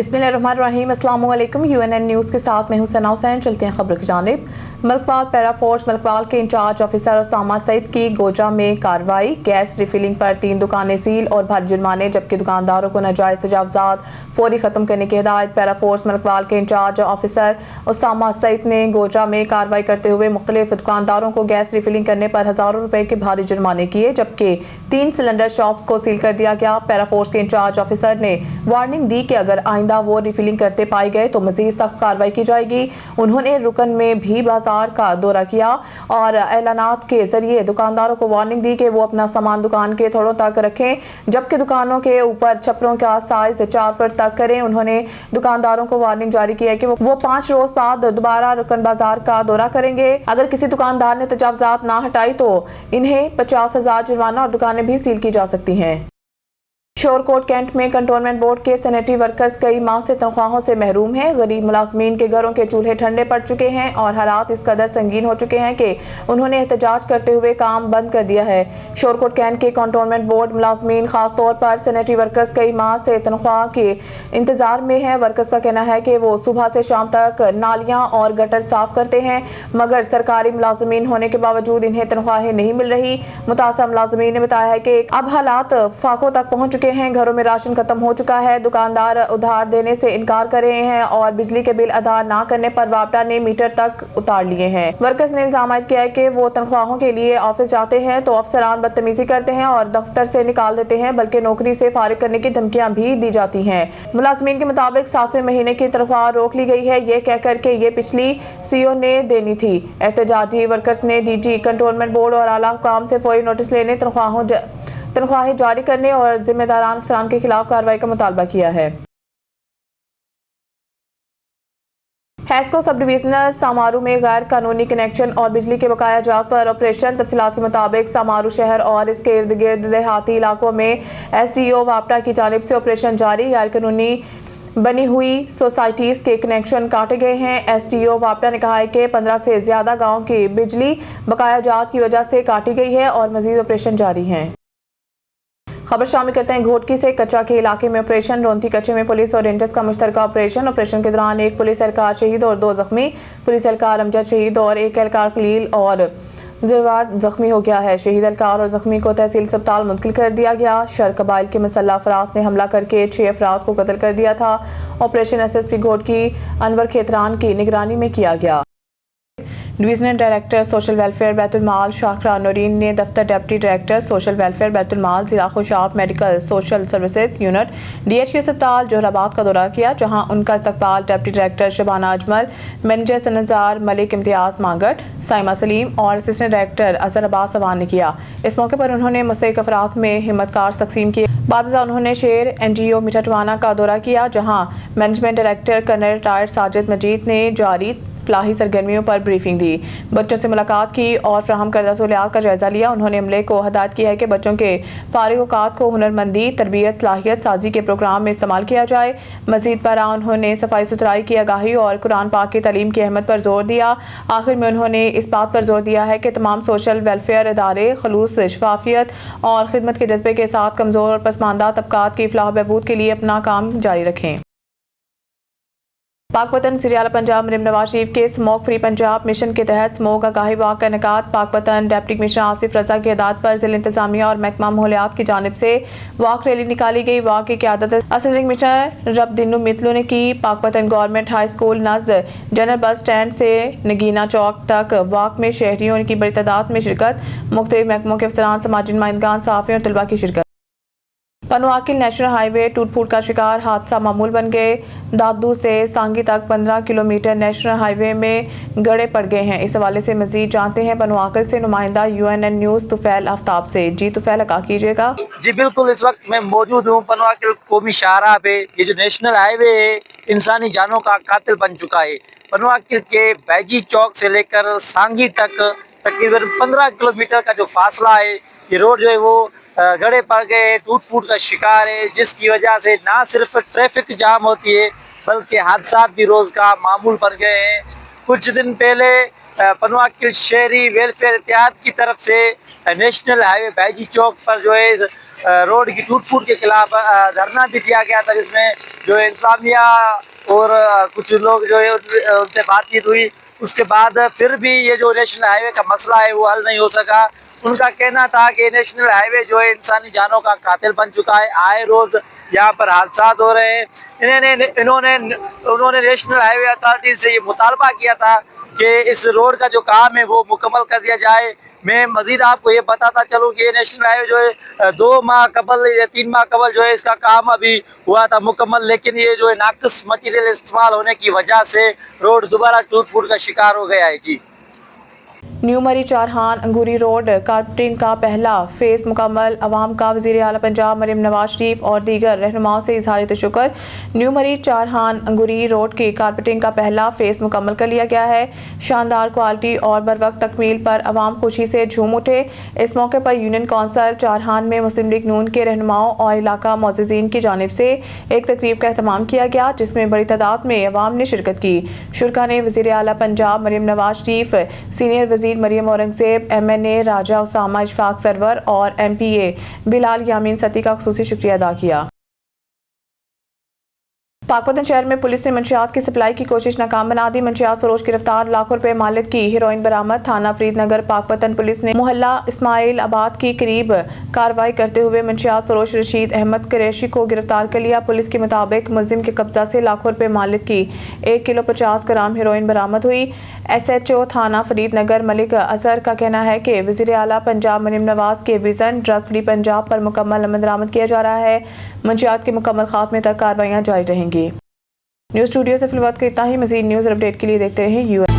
बिस्मिल्लाहिर्रहमानिर्रहीम। अस्सलाम वालेकुम। UNN न्यूज़ के साथ मैं हूं सना हुसैन। चलते हैं खबर की जानिब। मलकवाल पैरा फोर्स मलकवाल के इंचार्ज ऑफिसर उसामा सईद की गोजा में कार्रवाई। गैस रिफिलिंग पर 3 दुकानें सील और भारी जुर्माने, जबकि दुकानदारों को नाजायज तजावुज़ात फौरी खत्म करने की हिदायत। पैरा फोर्स मलकवाल के इंचार्ज ऑफिसर उसामा सईद ने गोजा में कार्रवाई करते हुए मुख्तलिफ दुकानदारों को गैस रिफिलिंग करने पर हज़ारों रुपए के भारी जुर्माने किए, जबकि 3 सिलेंडर शॉप्स को सील कर दिया गया। पैरा फोर्स के इंचार्ज ऑफिसर ने वार्निंग दी कि अगर आइंदा वो रिफिलिंग करते पाए गए तो मजीद सख्त कार्रवाई की जाएगी। उन्होंने रुकन में भी बाजार का दौरा किया और ऐलानात के जरिए दुकानदारों को वार्निंग दी कि वो अपना सामान दुकान के थोड़ों तक रखें, जबकि दुकानों के ऊपर छपरों का साइज 4 फुट तक करें। उन्होंने दुकानदारों को वार्निंग जारी की है कि वो 5 रोज बाद दोबारा रुकन बाजार का दौरा करेंगे। अगर किसी दुकानदार ने तजावुज़ात ना हटाई तो इन्हें 50,000 जुर्माना और दुकानें भी सील की जा सकती हैं। शोरकोट कैंट में कंटोनमेंट बोर्ड के सैनिटरी वर्कर्स कई माह से तनख्वाहों से महरूम हैं। गरीब मुलाजमीन के घरों के चूल्हे ठंडे पड़ चुके हैं और हालात इस कदर संगीन हो चुके हैं कि उन्होंने एहतजाज करते हुए काम बंद कर दिया है। शोरकोट कैंट के कंटोनमेंट बोर्ड मुलाजमीन खासतौर पर सैनिटरी वर्कर्स कई माह से तनख्वाह के इंतजार में हैं। वर्कर्स का कहना है कि वो सुबह से शाम तक नालियां और गटर साफ करते हैं, मगर सरकारी मुलाजमीन होने के बावजूद इन्हें तनख्वाहें नहीं मिल रही। मुतासर मुलाजमीन ने बताया है कि अब हालात फाकों तक पहुंच चुके हैं। घरों में राशन खत्म हो चुका है, दुकानदार उधार देने से इनकार कर रहे हैं और बिजली के बिल अदा ना करने पर वापडा ने मीटर तक उतार लिए हैं। वर्कर्स ने इल्जाम किया है कि वो तनख्वाहों के लिए ऑफिस जाते हैं तो अफसरान बदतमीजी करते हैं और दफ्तर से निकाल देते हैं, बल्कि नौकरी से फारिग करने की धमकियां भी दी जाती हैं। मुलाजमीन के मुताबिक 7वें महीने की तनख्वाह रोक ली गई है, ये कहकर के ये पिछली CO ने देनी थी। एहतजाजी वर्कर्स ने DG कंटोनमेंट बोर्ड और आला हुकाम से फौरी नोटिस लेने, तनख्वाहें जारी करने और जिम्मेदारान अफसरान के खिलाफ कार्रवाई का मुतालबा किया है। हैस्को सब डिविजनल सामारू में गैर कानूनी कनेक्शन और बिजली के बकाया जात पर ऑपरेशन। तफसीलात के मुताबिक सामारू शहर और इसके इर्द गिर्द देहाती इलाकों में SDO वापडा की जानिब से ऑपरेशन जारी। गैर कानूनी बनी हुई सोसाइटीज के कनेक्शन काटे गए हैं। SDO वापडा ने कहा है कि 15 से ज्यादा गाँव की बिजली बकाया जात की वजह से काटी गई है और मजीद ऑपरेशन जारी है। खबर शामिल करते हैं घोटकी से। कच्चा के इलाके में ऑपरेशन। रोंती कच्चे में पुलिस और रेंजर्स का मुश्तरका ऑपरेशन के दौरान एक पुलिस एहलकार शहीद और 2 जख्मी। पुलिस एहलकार अमजद शहीद और एक एहलकार खलील और जिरवार जख्मी हो गया है। शहीद एहलकार और जख्मी को तहसील अस्पताल मुंतकिल कर दिया गया। शर कबाइल के मुसल्लह अफराद ने हमला करके 6 अफराद को कत्ल कर दिया था। ऑपरेशन SSP घोटकी अनवर खेतरान की निगरानी में किया गया। Divisional director social welfare Baitul Maal Shakhra Noreen ने दफ्तर deputy director social welfare Baitul Maal जिला Khushab medical social services unit DHQ अस्पताल जोहराबाद का दौरा किया, जहां उनका इस्तकबाल deputy director Shabana Ajmal, manager Sanjar Malik, Imtiaz Mangat, Saima Saleem और असिस्टेंट डायरेक्टर अजहर अब्बास अवान ने किया। इस मौके पर उन्होंने मुस्तहिक अफराद में हिम्मत कार्ड तकसीम किए। बाद उन्होंने शेर NGO मिठाटवाना का दौरा किया, जहाँ management director colonel retired Sajid Majeed ने जारी फलाही सरगर्मियों पर ब्रीफिंग दी, बच्चों से मुलाकात की और फ्राहम करदा सहूलियात का जायजा लिया। उन्होंने अमले को हदायत की है कि बच्चों के फारिग औकात को हुनरमंदी, तरबियत, सलाहियत साजी के प्रोग्राम में इस्तेमाल किया जाए। मजीद पर उन्होंने सफाई सुथराई की आगाही और कुरान पाक की तालीम की अहमियत पर जोर दिया। आखिर में उन्होंने इस बात पर जोर दिया है कि तमाम सोशल वेलफेयर इदारे खलूस, शफाफियत और खिदमत के जज्बे के साथ कमजोर और पसमानदा तबकात की फलाह बहबूद के लिए अपना काम जारी रखें। पाकपतन सिरियाला पंजाब मरीम नवाज शरीफ के स्मोक फ्री पंजाब मिशन के तहत स्मोक आगाही वाक का इनेकाद। पाकपतन डिप्टी कमिश्नर आसिफ रजा की हिदायत पर जिला इंतजामिया और महकमा माहौलियात की जानिब से वाक रैली निकाली गई। वाक की क़यादत असिस्टेंट कमिश्नर रबदिनु मितलू ने की। पाकपतन गवर्नमेंट हाई स्कूल नज़ जनरल बस स्टैंड से नगीना चौक तक वाक में शहरियों की बड़ी तादाद में शिरकत। मुख्तलिफ महकमों के अफसरान, समाजी नुमाइंदगान, सहाफ़ियों और तलबा की शिरकत। पनवाकिल नेशनल हाईवे टूट फूट का शिकार, हादसा मामूल बन गए। दादू से सांगी तक 15 किलोमीटर नेशनल हाईवे में गड़े पड़ गए हैं। इस हवाले से मजीद जानते हैं पनवाकिल से नुमाइंदा UNN न्यूज़ तुफैल आफ्ताब से। जी तुफैल, आगाह कीजिएगा। जी बिल्कुल, इस वक्त मैं मौजूद हूँ पनवाकिल कौमी शाहराह पे। ये जो नेशनल हाईवे है इंसानी जानों का कातिल बन चुका है। पनवाकिल के बैजी चौक से लेकर सांगी तक तकरीबन 15 किलोमीटर का जो फासला है, ये रोड जो है वो गड़े पड़ गए, टूट फूट का शिकार है, जिसकी वजह से ना सिर्फ ट्रैफिक जाम होती है बल्कि हादसा भी रोज का मामूल बन गए हैं। कुछ दिन पहले पनवा किल शहरी वेलफेयर इत्तेहाद की तरफ से नेशनल हाईवे बैजी चौक पर जो है रोड की टूट फूट के खिलाफ धरना भी दिया गया था, जिसमें जो है इंतजामिया और कुछ लोग जो है उनसे बातचीत हुई। उसके बाद फिर भी ये जो नेशनल हाईवे का मसला है वो हल नहीं हो सका। उनका कहना था कि नेशनल हाईवे जो है इंसानी जानों का कातिल बन चुका है, आए रोज यहाँ पर हादसा हो रहे हैं। उन्होंने नेशनल हाईवे अथॉरिटी से ये मुतालबा किया था कि इस रोड का जो काम है वो मुकम्मल कर दिया जाए। मैं मजीद आपको ये बताता चलूँ कि ये नेशनल हाईवे जो है 2 माह कबल या 3 माह कबल जो है इसका काम अभी हुआ था मुकम्मल, लेकिन ये जो है नाक़िस मटीरियल इस्तेमाल होने की वजह से रोड दोबारा टूट फूट का शिकार हो गया है। जी, न्यू मरी चारहान अंगूरी रोड कारपेटिंग का पहला फेज मुकम्मल। अवाम का वज़ीर आला पंजाब मरीम नवाज शरीफ और दीगर रहनुमाओं से इज़हार तशक्कुर। न्यू मरी चारहान अंगूरी रोड की कारपेटिंग का पहला फेज मुकम्मल कर लिया गया है। शानदार क्वालिटी और बर वक्त तकमील पर अवाम खुशी से झूम उठे। इस मौके पर यूनियन कौंसल चारहान में मुस्लिम लीग नून के रहनुमाओं और इलाका मोअज़्ज़िज़ीन की जानिब से एक तकरीब का एहतमाम किया गया, जिसमें बड़ी तादाद में अवाम ने शिरकत की। शुरका ने वज़ीर आला पंजाब मरीम नवाज शरीफ, सीनियर वज़ीर मरियम औरंगज़ेब, MNA राजा उसामा इशफाक सरवर और MPA बिलाल यामीन सती का खुसूसी शुक्रिया अदा किया। पाकपतन शहर में पुलिस ने मंशियात की सप्लाई की कोशिश नाकाम बना दी। मंशियात फरोश गिरफ्तार, लाखों रुपए मालिक की हेरोइन बरामद। थाना फरीदनगर पाकपतन पुलिस ने मोहल्ला इस्माइल आबाद की करीब कार्रवाई करते हुए मंशियात फरोश रशीद अहमद कुरैशी को गिरफ्तार कर लिया। पुलिस के मुताबिक मुलजिम के कब्जा से लाखों रुपए मालिक की 1 किलो 50 ग्राम हेरोइन बरामद हुई। SHO थाना फरीदनगर मलिक अजहर का कहना है कि वज़ीर आला पंजाब मरीम नवाज के विजन ड्रग फ्री पंजाब पर मुकम्मल अमल दरामद किया जा रहा है। मंशियात के मुकम्मल खात्मे तक कार्रवाइयाँ जारी रहेंगी। न्यूज़ स्टूडियो से फिलहाल इतना ही। मज़ीद न्यूज़ अपडेट के लिए देखते रहें